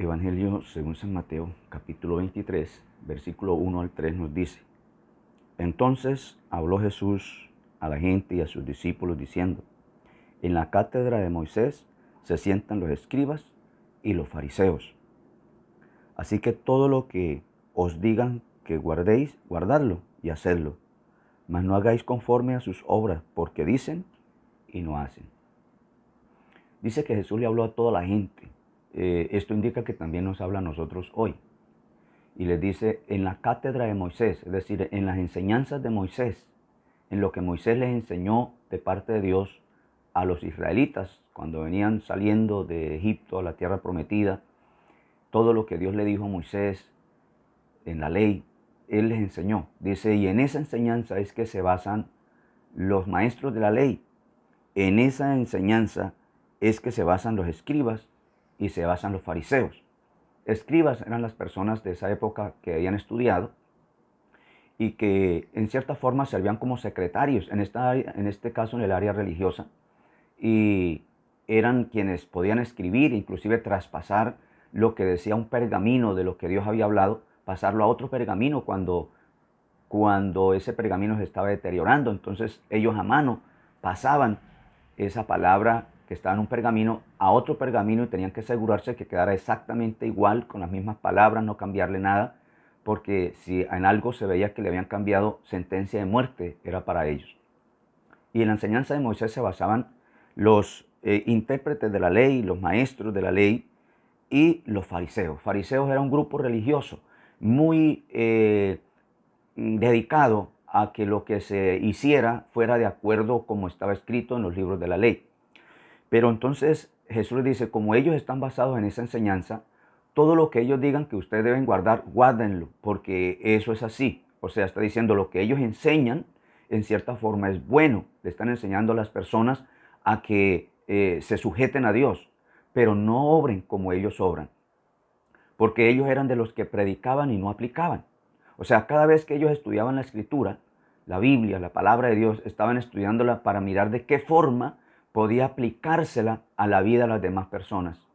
Evangelio según San Mateo, capítulo 23, versículo 1 al 3 nos dice: Entonces habló Jesús a la gente y a sus discípulos diciendo: En la cátedra de Moisés se sientan los escribas y los fariseos. Así que todo lo que os digan que guardéis, guardadlo y hacedlo, mas no hagáis conforme a sus obras, porque dicen y no hacen. Dice que Jesús le habló a toda la gente. Esto indica que también nos habla a nosotros hoy. Y les dice, en la cátedra de Moisés, es decir, en las enseñanzas de Moisés, en lo que Moisés les enseñó de parte de Dios a los israelitas cuando venían saliendo de Egipto a la tierra prometida, todo lo que Dios le dijo a Moisés en la ley, Él les enseñó. Dice, y en esa enseñanza es que se basan los maestros de la ley. En esa enseñanza es que se basan los escribas y se basan los fariseos. Escribas eran las personas de esa época que habían estudiado y que en cierta forma servían como secretarios, en este caso en el área religiosa, y eran quienes podían escribir, inclusive traspasar lo que decía un pergamino de lo que Dios había hablado, pasarlo a otro pergamino cuando ese pergamino se estaba deteriorando. Entonces ellos a mano pasaban esa palabra que estaba en un pergamino a otro pergamino y tenían que asegurarse que quedara exactamente igual, con las mismas palabras, no cambiarle nada, porque si en algo se veía que le habían cambiado, sentencia de muerte era para ellos. Y en la enseñanza de Moisés se basaban los intérpretes de la ley, los maestros de la ley y los fariseos. Fariseos era un grupo religioso muy dedicado a que lo que se hiciera fuera de acuerdo como estaba escrito en los libros de la ley. Pero entonces Jesús les dice, como ellos están basados en esa enseñanza, todo lo que ellos digan que ustedes deben guardar, guárdenlo, porque eso es así. O sea, está diciendo lo que ellos enseñan, en cierta forma es bueno. Le están enseñando a las personas a que se sujeten a Dios, pero no obren como ellos obran, porque ellos eran de los que predicaban y no aplicaban. O sea, cada vez que ellos estudiaban la Escritura, la Biblia, la palabra de Dios, estaban estudiándola para mirar de qué forma podía aplicársela a la vida de las demás personas.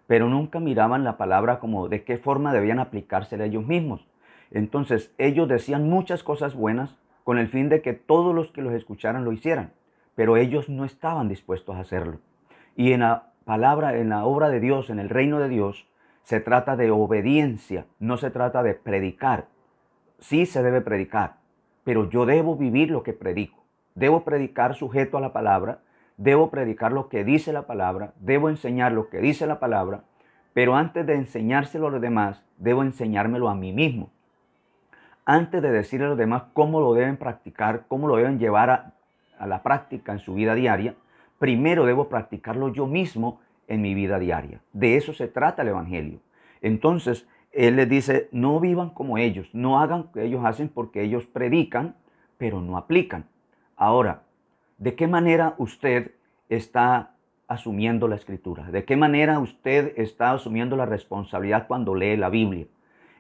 Pero nunca miraban la palabra como de qué forma debían aplicársela a ellos mismos. Entonces, ellos decían muchas cosas buenas con el fin de que todos los que los escucharan lo hicieran, pero ellos no estaban dispuestos a hacerlo. Y en la palabra, en la obra de Dios, en el reino de Dios, se trata de obediencia, no se trata de predicar. Sí se debe predicar, pero yo debo vivir lo que predico. Debo predicar sujeto a la palabra, debo predicar lo que dice la palabra, debo enseñar lo que dice la palabra, pero antes de enseñárselo a los demás, debo enseñármelo a mí mismo. Antes de decirle a los demás cómo lo deben practicar, cómo lo deben llevar a la práctica en su vida diaria, primero debo practicarlo yo mismo en mi vida diaria. De eso se trata el Evangelio. Entonces, Él les dice, no vivan como ellos, no hagan lo que ellos hacen porque ellos predican, pero no aplican. Ahora, ¿de qué manera usted está asumiendo la Escritura? ¿De qué manera usted está asumiendo la responsabilidad cuando lee la Biblia?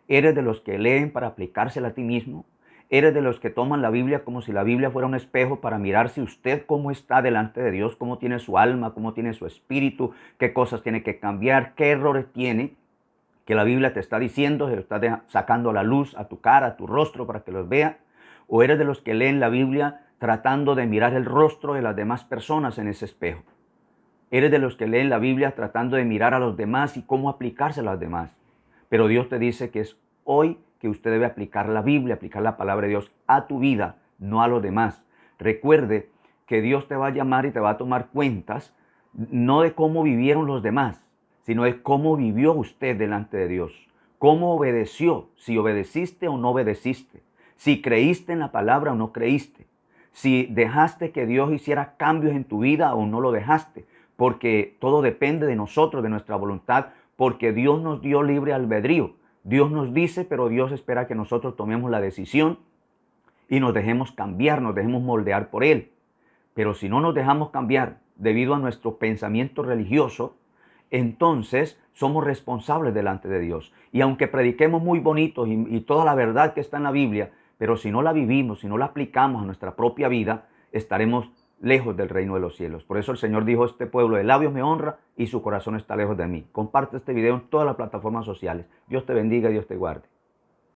¿Eres de los que leen para aplicársela a ti mismo? ¿Eres de los que toman la Biblia como si la Biblia fuera un espejo para mirarse usted cómo está delante de Dios, cómo tiene su alma, cómo tiene su espíritu, qué cosas tiene que cambiar, qué errores tiene, que la Biblia te está diciendo, se lo está sacando a la luz a tu cara, a tu rostro para que los vea? ¿O eres de los que leen la Biblia tratando de mirar el rostro de las demás personas en ese espejo? ¿Eres de los que leen la Biblia tratando de mirar a los demás y cómo aplicársela a los demás? Pero Dios te dice que es hoy que usted debe aplicar la Biblia, aplicar la palabra de Dios a tu vida, no a los demás. Recuerde que Dios te va a llamar y te va a tomar cuentas, no de cómo vivieron los demás, sino de cómo vivió usted delante de Dios. Cómo obedeció, si obedeciste o no obedeciste, si creíste en la palabra o no creíste, si dejaste que Dios hiciera cambios en tu vida o no lo dejaste, porque todo depende de nosotros, de nuestra voluntad, porque Dios nos dio libre albedrío. Dios nos dice, pero Dios espera que nosotros tomemos la decisión y nos dejemos cambiar, nos dejemos moldear por Él. Pero si no nos dejamos cambiar debido a nuestro pensamiento religioso, entonces somos responsables delante de Dios. Y aunque prediquemos muy bonito y toda la verdad que está en la Biblia, pero si no la vivimos, si no la aplicamos a nuestra propia vida, estaremos lejos del reino de los cielos. Por eso el Señor dijo, este pueblo de labios me honra y su corazón está lejos de mí. Comparte este video en todas las plataformas sociales. Dios te bendiga y Dios te guarde.